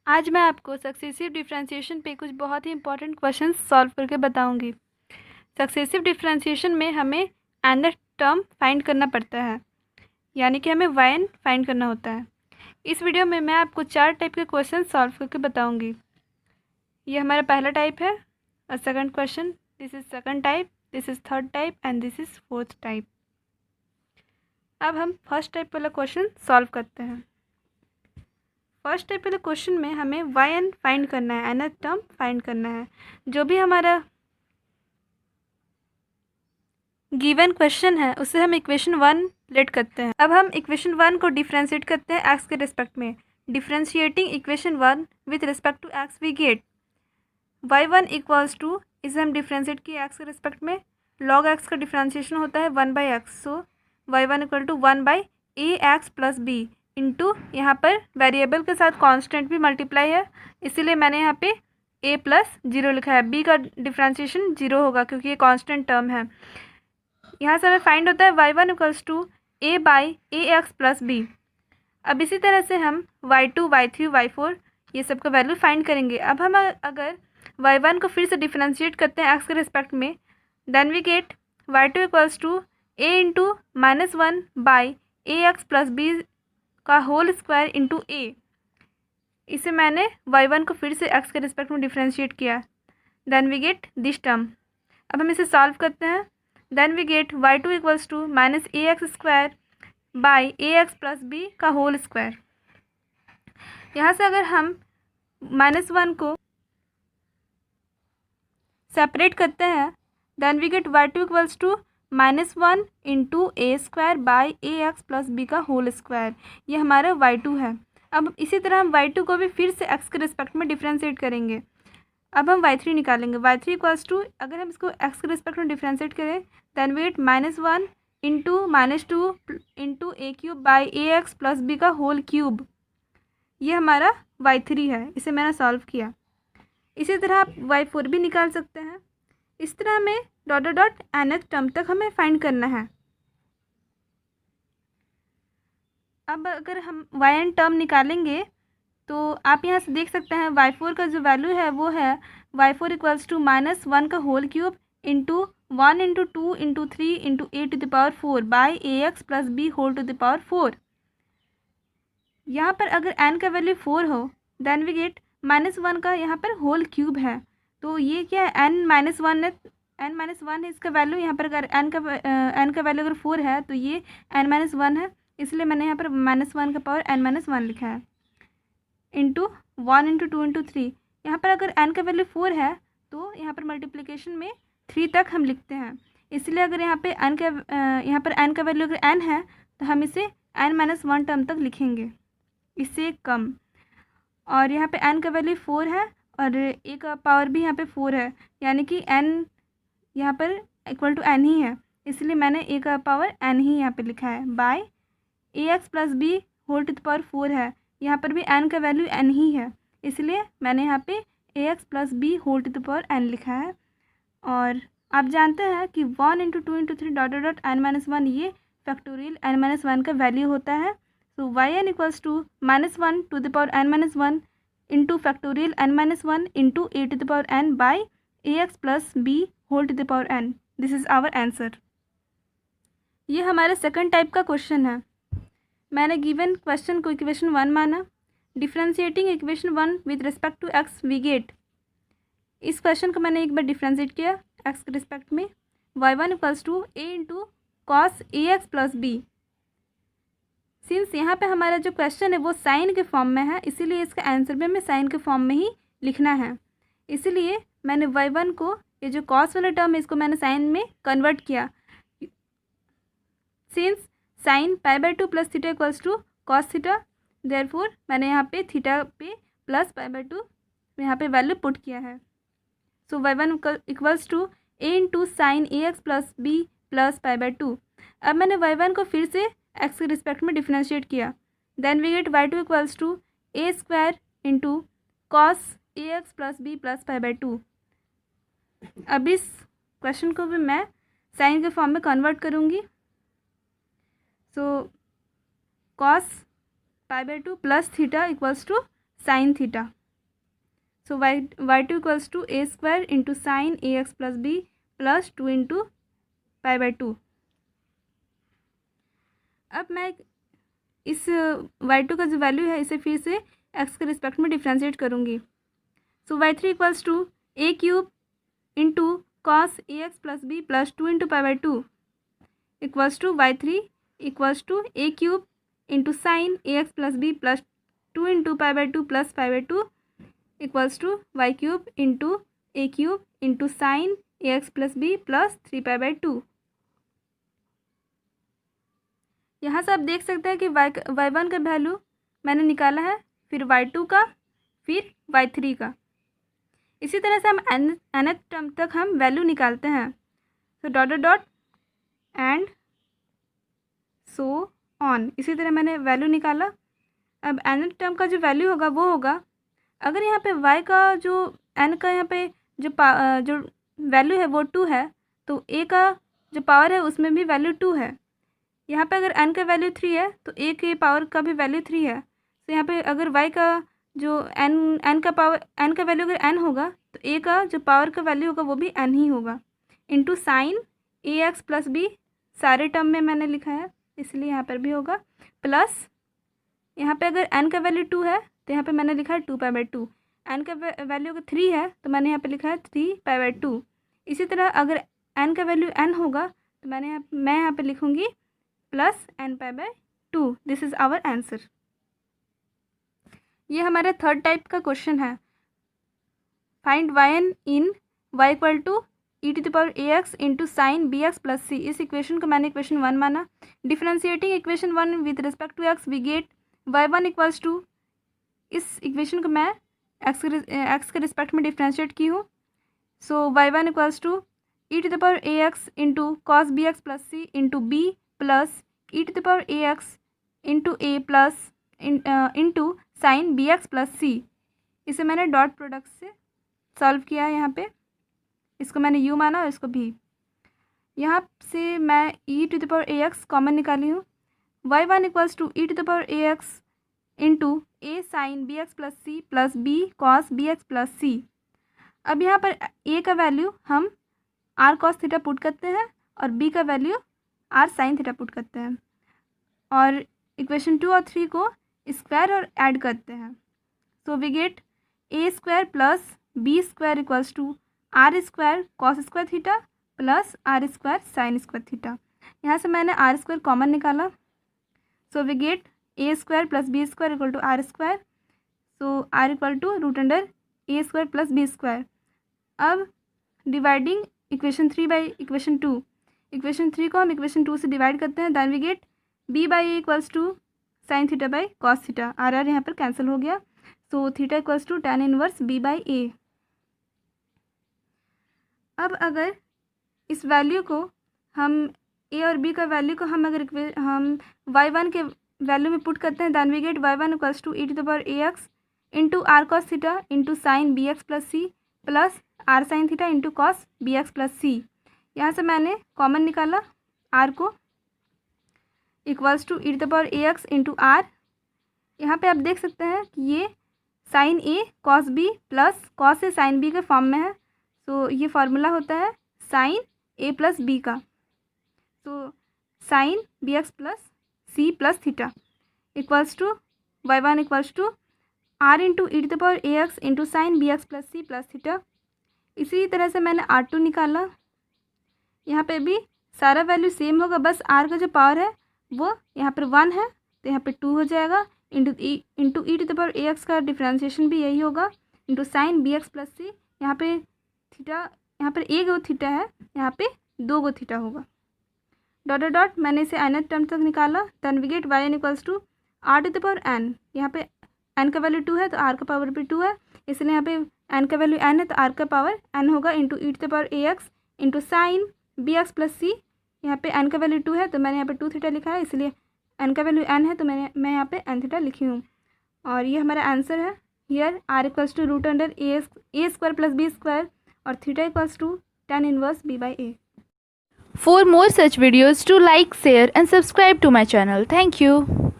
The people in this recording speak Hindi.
आज मैं आपको सक्सेसिव डिफरेंशिएशन पे कुछ बहुत ही इंपॉर्टेंट क्वेश्चंस सॉल्व करके बताऊंगी। सक्सेसिव डिफरेंशिएशन में हमें nth टर्म फाइंड करना पड़ता है, यानी कि हमें yn फाइंड करना होता है। इस वीडियो में मैं आपको 4 टाइप के क्वेश्चन सॉल्व करके बताऊंगी। ये हमारा पहला टाइप है और second question, this is second type, this is third type and this is fourth type. अब हम फर्स्ट टाइप वाला क्वेश्चन सॉल्व करते हैं। फर्स्ट टाइप वाले क्वेश्चन में हमें yn फाइंड करना है, nth टर्म फाइंड करना है। जो भी हमारा गिवन क्वेश्चन है उससे हम इक्वेशन 1 लेट करते हैं। अब हम इक्वेशन 1 को डिफ्रेंशिएट करते हैं एक्स के रिस्पेक्ट में। Differentiating equation 1 with respect to x we get y1 equals to, इसे हम डिफ्रेंशिएट किए एक्स के रिस्पेक्ट में, log x का डिफ्रेंशिएशन होता है 1/x। So y1 equal to 1/ax plus b into, यहाँ पर वेरिएबल के साथ कांस्टेंट भी मल्टीप्लाई है, इसीलिए मैंने यहाँ पे a प्लस 0 लिखा है। b का डिफ्रेंशिएशन 0 होगा क्योंकि ये कांस्टेंट टर्म है। यहाँ से हमें फाइंड होता है y1 equals to a/ax plus B. अब इसी तरह से हम y2, y3, y4 ये सब का वैल्यू फाइंड करेंगे। अब हम अगर y1 को फिर से डिफ्रेंशिएट करते हैं x के रिस्पेक्ट में, then we get y2 equals to a into -1/ax plus b का होल स्क्वायर इंटू a। इसे मैंने y1 को फिर से x के रिस्पेक्ट में डिफ्रेंशिएट किया, then we get this term. अब हम इसे सॉल्व करते हैं, then we get y2 equals to -ax² plus b का होल स्क्वायर। यहाँ से अगर हम -1 को सेपरेट करते हैं, then we get y2 equals to -1 into a² plus b का होल स्क्वायर। ये हमारा y2 है। अब इसी तरह हम y2 को भी फिर से x के रिस्पेक्ट में डिफ्रेंशिएट करेंगे। अब हम y3 निकालेंगे। y3 इक्वल्स टू, अगर हम इसको x के रिस्पेक्ट में डिफ्रेंशिएट करें, then we get -1 into -2 into a³ plus b का होल क्यूब। ये हमारा y3 है, इसे मैंने सॉल्व किया। इसी तरह आप y4 भी निकाल सकते हैं। इस तरह हमें dot dot dot nth term तक हमें फाइंड करना है। अब अगर हम yn टर्म निकालेंगे तो आप यहाँ से देख सकते हैं y4 का जो वैल्यू है वो है y4 इक्वल्स टू -1 का whole cube into 1 into 2 into 3 into a⁴/ax plus b whole to the power 4। यहाँ पर अगर n का वैल्यू 4 हो, देन वी गेट -1 का यहाँ पर होल क्यूब है, तो ये क्या है, n-1 है, n-1 है इसका वैल्यू। यहाँ पर अगर n का वैल्यू अगर 4 है तो ये n-1 है, इसलिए मैंने यहाँ पर -1 का पावर n-1 लिखा है, इंटू 1 इंटू 2 इंटू 3। यहाँ पर अगर n का वैल्यू 4 है तो यहाँ पर मल्टीप्लिकेशन में 3 तक हम लिखते हैं, इसलिए अगर यहाँ पे यहाँ पर n का वैल्यू अगर n है तो हम इसे n-1 टर्म तक लिखेंगे, इससे कम। और यहाँ पे n का वैल्यू 4 है और a का पावर भी यहाँ पे 4 है, यानी कि n यहाँ पर इक्वल टू n ही है, इसलिए मैंने a का पावर n ही यहाँ पे लिखा है, by ax plus b whole to the power 4 है। यहाँ पर भी n का वैल्यू n ही है, इसलिए मैंने यहाँ पे ax plus b whole to the power n लिखा है। और आप जानते हैं कि 1 into 2 into 3 dot dot n-1 ये फैक्टोरियल n-1 का वैल्यू होता है। So yn equals to -1 to the power n-1 into factorial n-1 into a to the power n by ax plus b whole to the power n। This is our answer. ये हमारा सेकंड टाइप का क्वेश्चन है। मैंने गिवन क्वेश्चन को इक्वेशन 1 माना। Differentiating equation 1 with respect to x we get, इस क्वेश्चन को मैंने एक बार डिफ्रेंशिएट किया एक्स के रिस्पेक्ट में, y1 equals to a into cos ax plus b. Since यहाँ पे हमारा जो क्वेश्चन है वो साइन के फॉर्म में है, इसीलिए इसका आंसर भी हमें साइन के फॉर्म में ही लिखना है। इसीलिए मैंने y1 को, ये जो कॉस वाला टर्म है इसको मैंने साइन में कन्वर्ट किया। Since sine π/2 plus theta equals to cos theta, therefore मैंने यहाँ पे थीटा पे प्लस π/2 यहाँ पे वैल्यू पुट किया है। So y1 equals to a into sine ax plus b plus π/2। अब मैंने y1 को फिर से x के रिस्पेक्ट में डिफ्रेंशिएट किया, then we get y2 equals to a² into cos ax plus b plus π/2। अब इस क्वेश्चन को भी मैं साइन के फॉर्म में कन्वर्ट करूँगी। So cos π/2 plus theta equals to sine theta. So y2 equals to a square into sine a x plus b plus 2 into pi by 2। अब मैं इस y2 का जो वैल्यू है इसे फिर से x के रिस्पेक्ट में डिफ्रेंशिएट करूँगी। So y3 equals to a cube into cos a x plus b plus 2 into pi by 2 equals to y3 equals to a cube into sine a x plus b plus 2 into pi by 2 plus pi by 2 equals to y cube into a cube into sine a x plus b plus 3 pi by 2। यहाँ से आप देख सकते हैं कि y1 का वैल्यू मैंने निकाला है, फिर y2 का, फिर y3 का। इसी तरह से हम nth टर्म तक हम वैल्यू निकालते हैं। तो dot dot dot and so on, इसी तरह मैंने वैल्यू निकाला। अब nth टर्म का जो वैल्यू होगा वो होगा, अगर यहाँ पे y का जो n का यहाँ पे जो वैल्यू है वो 2 है, तो a का जो पावर है उसमें भी वैल्यू 2 है। यहाँ पे अगर n का वैल्यू 3 है तो a के पावर का भी वैल्यू 3 है। तो यहाँ पे अगर y का जो n का वैल्यू अगर n होगा तो a का जो पावर का वैल्यू होगा वो भी n ही होगा, into sine a x plus B, सारे टर्म में मैंने लिखा है इसलिए यहाँ पर भी होगा, प्लस यहाँ पे अगर n का वैल्यू 2 है तो यहाँ पे मैंने लिखा है 2 पाई बाई 2। n का वैल्यू अगर 3 है तो मैंने यहाँ पे लिखा है 3 पाई बाई 2। इसी तरह अगर n का वैल्यू n होगा तो मैं यहाँ पे लिखूँगी plus n pi by 2। This is our answer. ये हमारा थर्ड टाइप का क्वेश्चन है। Find yn in y equal to e to the power a x into sine b x plus c. इस इक्वेशन को मैंने इक्वेशन 1 माना। Differentiating equation 1 with respect to x we get y1 equals to, इस इक्वेशन को मैं एक्स के रिस्पेक्ट में डिफ्रेंशिएट की हूँ। So y1 equals to e to the power a x into cos b x plus c into b plus e to the power a x into a plus into sine b x plus c. इसे मैंने डॉट प्रोडक्ट से सॉल्व किया है। यहाँ पे इसको मैंने u माना और इसको भी। यहाँ से मैं e to the power a x common निकाली हूँ। y1 equals to e to the power a x into a sine b x plus c plus b cos b x plus c. अब यहाँ पर a का वैल्यू हम r कॉस थीटा पुट करते हैं और b का value r sine theta put करते हैं और इक्वेशन 2 और 3 को स्क्वायर और ऐड करते हैं। So we get a square plus b square equals to r square cos square theta plus r square sine square theta. यहाँ से मैंने r स्क्वायर कॉमन निकाला। So we get a square plus b square equal to r square. So r equal to root under a square plus b square. अब dividing equation 3 by equation 2, equation 3 को हम इक्वेशन 2 से डिवाइड करते हैं। Then we get b by a equals to sine theta by cos theta. R R यहाँ पर कैंसिल हो गया। So theta equals to tan inverse b by a. अब अगर इस वैल्यू को हम a और b का वैल्यू को हम अगर हम y1 के वैल्यू में पुट करते हैं, then we get y1 equals to e to the power a x into r cos theta into sine b x plus c plus r sine theta into cos b x plus c. यहाँ से मैंने कॉमन निकाला r को, equals to e to the power a x into r. यहाँ पर आप देख सकते हैं कि ये sine a cos b plus cos a sine B के फॉर्म में है। सो ये फार्मूला होता है साइन ए प्लस बी का। So sine b x plus c plus theta equals to y1 equals to r into e to the power a x into sine b x plus c plus theta. इसी तरह से मैंने r2 निकाला। यहाँ पे भी सारा वैल्यू सेम होगा, बस r का जो पावर है वो यहाँ पर 1 है तो यहाँ पे 2 हो जाएगा, into e to the power a x का डिफ्रेंशिएशन भी यही होगा, into sine b x plus c. यहाँ पे थीटा, यहाँ पर एक गो थीटा है, यहाँ पे 2 गो थीटा होगा। डॉट डॉट डॉट मैंने इसे nth टर्म तक निकाला। Then we get yn equals to r to the power n। यहाँ पे n का वैल्यू 2 है तो r का पावर भी 2 है, इसलिए यहाँ पे n का वैल्यू n है तो r का पावर n होगा, into e to the power a x into sine b x plus c. यहाँ पे n का वैल्यू 2 है तो मैंने यहाँ पे 2 थीटा लिखा है, इसलिए n का वैल्यू n है तो मैं यहाँ पे n थीटा लिखी हूँ और ये हमारा आंसर है। Here r equals to root under a square plus b square और theta equals to tan inverse b by a। For more such videos, do like, share and subscribe to my channel. Thank you.